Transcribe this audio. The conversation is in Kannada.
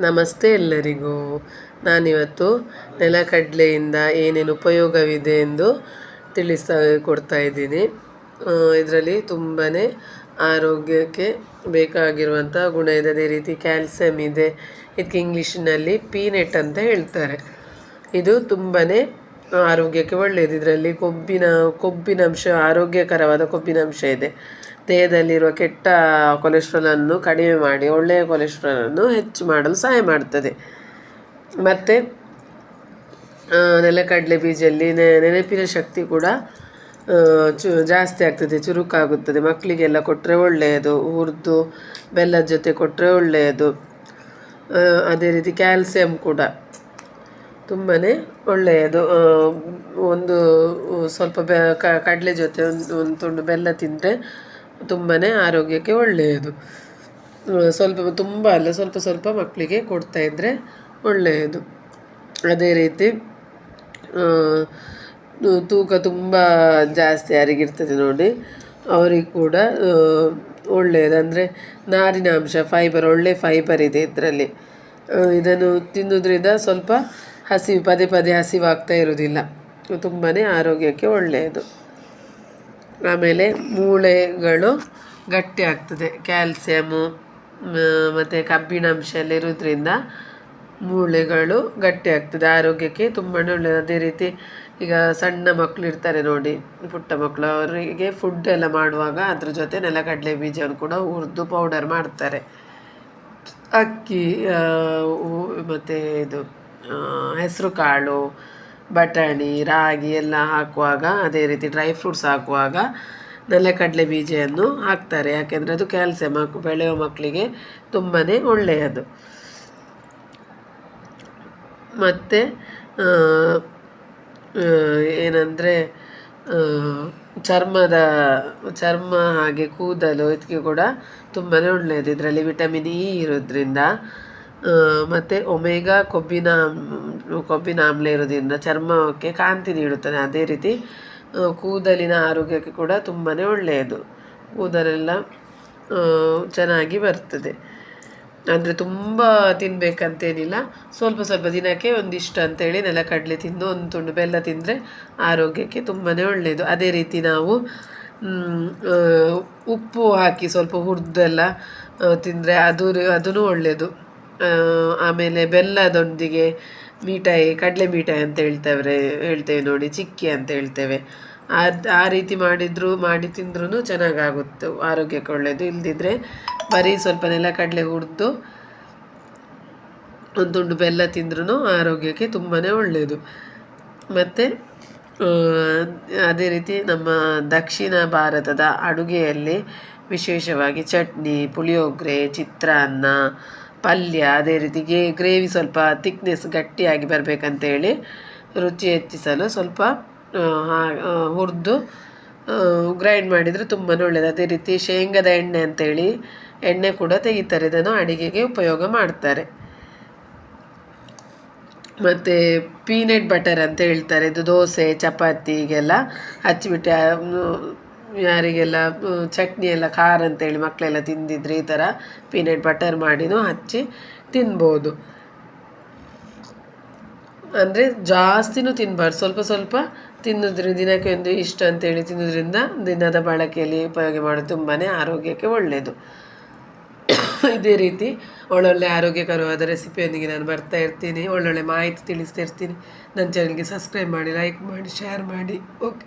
ನಮಸ್ತೆ ಎಲ್ಲರಿಗೂ. ನಾನಿವತ್ತು ನೆಲಕಡಲೆಯಿಂದ ಏನೇನು ಉಪಯೋಗವಿದೆ ಎಂದು ಕೊಡ್ತಾ ಇದ್ದೀನಿ. ಇದರಲ್ಲಿ ತುಂಬಾ ಆರೋಗ್ಯಕ್ಕೆ ಬೇಕಾಗಿರುವಂಥ ಗುಣ ಇದೆ. ಅದೇ ರೀತಿ ಕ್ಯಾಲ್ಸಿಯಂ ಇದೆ. ಇದಕ್ಕೆ ಇಂಗ್ಲೀಷಿನಲ್ಲಿ ಪೀನೆಟ್ ಅಂತ ಹೇಳ್ತಾರೆ. ಇದು ತುಂಬಾ ಆರೋಗ್ಯಕ್ಕೆ ಒಳ್ಳೆಯದು. ಇದರಲ್ಲಿ ಕೊಬ್ಬಿನಂಶ, ಆರೋಗ್ಯಕರವಾದ ಕೊಬ್ಬಿನಂಶ ಇದೆ. ದೇಹದಲ್ಲಿರುವ ಕೆಟ್ಟ ಕೊಲೆಸ್ಟ್ರಾಲನ್ನು ಕಡಿಮೆ ಮಾಡಿ ಒಳ್ಳೆಯ ಕೊಲೆಸ್ಟ್ರಾಲನ್ನು ಹೆಚ್ಚು ಮಾಡಲು ಸಹಾಯ ಮಾಡ್ತದೆ. ಮತ್ತು ನೆಲಕಡಲೆ ಬೀಜಲ್ಲಿ ನೆನಪಿನ ಶಕ್ತಿ ಕೂಡ ಜಾಸ್ತಿ ಆಗ್ತದೆ, ಚುರುಕಾಗುತ್ತದೆ. ಮಕ್ಕಳಿಗೆಲ್ಲ ಕೊಟ್ಟರೆ ಒಳ್ಳೆಯದು. ಹುರಿದು ಬೆಲ್ಲದ ಜೊತೆ ಕೊಟ್ಟರೆ ಒಳ್ಳೆಯದು. ಅದೇ ರೀತಿ ಕ್ಯಾಲ್ಸಿಯಂ ಕೂಡ ತುಂಬಾ ಒಳ್ಳೆಯದು. ಒಂದು ಸ್ವಲ್ಪ ಕಡಲೆ ಜೊತೆ ಒಂದು ತುಂಡು ಬೆಲ್ಲ ತಿಂದರೆ ತುಂಬಾ ಆರೋಗ್ಯಕ್ಕೆ ಒಳ್ಳೆಯದು. ತುಂಬ ಅಲ್ಲ, ಸ್ವಲ್ಪ ಸ್ವಲ್ಪ ಮಕ್ಕಳಿಗೆ ಕೊಡ್ತಾಯಿದ್ರೆ ಒಳ್ಳೆಯದು. ಅದೇ ರೀತಿ ತೂಕ ತುಂಬ ಜಾಸ್ತಿ ಯಾರಿಗಿರ್ತದೆ ನೋಡಿ, ಅವರಿಗೆ ಕೂಡ ಒಳ್ಳೆಯದು. ಅಂದರೆ ನಾರಿನಾಂಶ, ಒಳ್ಳೆಯ ಫೈಬರ್ ಇದೆ ಇದರಲ್ಲಿ. ಇದನ್ನು ತಿನ್ನೋದ್ರಿಂದ ಸ್ವಲ್ಪ ಪದೇ ಪದೇ ಹಸಿವಾಗ್ತಾ ಇರೋದಿಲ್ಲ. ತುಂಬಾ ಆರೋಗ್ಯಕ್ಕೆ ಒಳ್ಳೆಯದು. ಆಮೇಲೆ ಮೂಳೆಗಳು ಗಟ್ಟಿ ಆಗ್ತದೆ. ಕ್ಯಾಲ್ಸಿಯಮ್ಮು ಮತ್ತು ಕಬ್ಬಿಣಾಂಶ ಎಲ್ಲ ಇರೋದ್ರಿಂದ ಮೂಳೆಗಳು ಗಟ್ಟಿ ಆಗ್ತದೆ. ಆರೋಗ್ಯಕ್ಕೆ ತುಂಬಾ ಒಳ್ಳೆಯದು. ಅದೇ ರೀತಿ ಈಗ ಸಣ್ಣ ಮಕ್ಕಳು ಇರ್ತಾರೆ ನೋಡಿ, ಪುಟ್ಟ ಮಕ್ಕಳು, ಅವರಿಗೆ ಫುಡ್ ಎಲ್ಲ ಮಾಡುವಾಗ ಅದ್ರ ಜೊತೆ ನೆಲಗಡಲೆ ಬೀಜವನ್ನು ಕೂಡ ಹುರಿದು ಪೌಡರ್ ಮಾಡ್ತಾರೆ. ಅಕ್ಕಿ ಮತ್ತು ಇದು ಹೆಸರು ಕಾಳು, ಬಟಾಣಿ, ರಾಗಿ ಎಲ್ಲ ಹಾಕುವಾಗ, ಅದೇ ರೀತಿ ಡ್ರೈ ಫ್ರೂಟ್ಸ್ ಹಾಕುವಾಗ ನೆಲಕಡಲೆ ಬೀಜವನ್ನು ಹಾಕ್ತಾರೆ. ಯಾಕೆಂದರೆ ಅದು ಕ್ಯಾಲ್ಸಿಯಂ ಬೆಳೆಯುವ ಮಕ್ಕಳಿಗೆ ತುಂಬಾ ಒಳ್ಳೆಯದು. ಮತ್ತು ಏನಂದರೆ ಚರ್ಮ ಹಾಗೆ ಕೂದಲು ಇದಕ್ಕೆ ಕೂಡ ತುಂಬಾ ಒಳ್ಳೆಯದು. ಇದರಲ್ಲಿ ವಿಟಮಿನ್ ಇ ಇರೋದ್ರಿಂದ ಮತ್ತು ಒಮೆಗಾ ಕೊಬ್ಬಿನ ಆಮ್ಲ ಇರೋದ್ರಿಂದ ಚರ್ಮಕ್ಕೆ ಕಾಂತಿ ನೀಡುತ್ತದೆ. ಅದೇ ರೀತಿ ಕೂದಲಿನ ಆರೋಗ್ಯಕ್ಕೆ ಕೂಡ ತುಂಬಾ ಒಳ್ಳೆಯದು. ಕೂದಲೆಲ್ಲ ಚೆನ್ನಾಗಿ ಬರ್ತದೆ. ಅಂದರೆ ತುಂಬ ತಿನ್ನಬೇಕಂತೇನಿಲ್ಲ, ಸ್ವಲ್ಪ ಸ್ವಲ್ಪ ದಿನಕ್ಕೆ ಒಂದಿಷ್ಟು ಅಂತೇಳಿ ನೆಲಕಡಲೆ ತಿಂದು ಒಂದು ತುಂಡು ಬೆಲ್ಲ ತಿಂದರೆ ಆರೋಗ್ಯಕ್ಕೆ ತುಂಬಾ ಒಳ್ಳೆಯದು. ಅದೇ ರೀತಿ ನಾವು ಉಪ್ಪು ಹಾಕಿ ಸ್ವಲ್ಪ ಹುರಿದೆಲ್ಲ ತಿಂದರೆ ಅದೂ ಒಳ್ಳೆಯದು. ಆಮೇಲೆ ಬೆಲ್ಲದೊಂದಿಗೆ ಮಿಠಾಯಿ, ಕಡಲೆ ಮಿಠಾಯಿ ಅಂತ ಹೇಳ್ತೇವೆ ನೋಡಿ, ಚಿಕ್ಕಿ ಅಂತ ಹೇಳ್ತೇವೆ. ಆ ರೀತಿ ಮಾಡಿ ತಿಂದ್ರೂ ಚೆನ್ನಾಗಾಗುತ್ತೆ, ಆರೋಗ್ಯಕ್ಕೆ ಒಳ್ಳೆಯದು. ಇಲ್ಲದಿದ್ದರೆ ಬರೀ ಸ್ವಲ್ಪ ನೆಲಕಡಲೆ ಹುರಿದು ಒಂದು ತುಂಡು ಬೆಲ್ಲ ತಿಂದ್ರೂ ಆರೋಗ್ಯಕ್ಕೆ ತುಂಬಾ ಒಳ್ಳೆಯದು. ಮತ್ತು ಅದೇ ರೀತಿ ನಮ್ಮ ದಕ್ಷಿಣ ಭಾರತದ ಅಡುಗೆಯಲ್ಲಿ ವಿಶೇಷವಾಗಿ ಚಟ್ನಿ, ಪುಳಿಯೋಗರೆ, ಚಿತ್ರಾನ್ನ, ಪಲ್ಯ, ಅದೇ ರೀತಿ ಗ್ರೇವಿ ಸ್ವಲ್ಪ ತಿಕ್ನೆಸ್ ಗಟ್ಟಿಯಾಗಿ ಬರಬೇಕಂತೇಳಿ ರುಚಿ ಹೆಚ್ಚಿಸಲು ಸ್ವಲ್ಪ ಹುರಿದು ಗ್ರೈಂಡ್ ಮಾಡಿದರೆ ತುಂಬಾ ಒಳ್ಳೆಯದು. ಅದೇ ರೀತಿ ಶೇಂಗದ ಎಣ್ಣೆ ಅಂತೇಳಿ ಎಣ್ಣೆ ಕೂಡ ತೆಗಿತಾರೆ, ಇದನ್ನು ಅಡಿಗೆಗೆ ಉಪಯೋಗ ಮಾಡ್ತಾರೆ. ಮತ್ತು ಪೀನಟ್ ಬಟರ್ ಅಂತ ಹೇಳ್ತಾರೆ, ಇದು ದೋಸೆ ಚಪಾತಿಗೆಲ್ಲ ಹಚ್ಚಿಬಿಟ್ಟು ಯಾರಿಗೆಲ್ಲ ಚಟ್ನಿ ಎಲ್ಲ ಖಾರ ಅಂತೇಳಿ ಮಕ್ಕಳೆಲ್ಲ ತಿಂದಿದ್ರೆ ಈ ಥರ ಪೀನಟ್ ಬಟರ್ ಮಾಡಿನೂ ಹಚ್ಚಿ ತಿನ್ಬೋದು. ಅಂದರೆ ಜಾಸ್ತಿನೂ ತಿನ್ನಬಾರ್ದು, ಸ್ವಲ್ಪ ಸ್ವಲ್ಪ ದಿನಕ್ಕೆ ಒಂದು ಇಷ್ಟ ಅಂತೇಳಿ ತಿನ್ನೋದ್ರಿಂದ ದಿನದ ಬಳಕೆಯಲ್ಲಿ ಉಪಯೋಗ ಮಾಡೋದು ತುಂಬಾ ಆರೋಗ್ಯಕ್ಕೆ ಒಳ್ಳೆಯದು. ಇದೇ ರೀತಿ ಒಳ್ಳೊಳ್ಳೆ ಆರೋಗ್ಯಕರವಾದ ರೆಸಿಪಿಯೊಂದಿಗೆ ನಾನು ಬರ್ತಾ ಇರ್ತೀನಿ. ಒಳ್ಳೊಳ್ಳೆ ಮಾಹಿತಿ ತಿಳಿಸ್ತಾ ಇರ್ತೀನಿ. ನನ್ನ ಚಾನಲ್ಗೆ ಸಬ್ಸ್ಕ್ರೈಬ್ ಮಾಡಿ, ಲೈಕ್ ಮಾಡಿ, ಶೇರ್ ಮಾಡಿ. ಓಕೆ.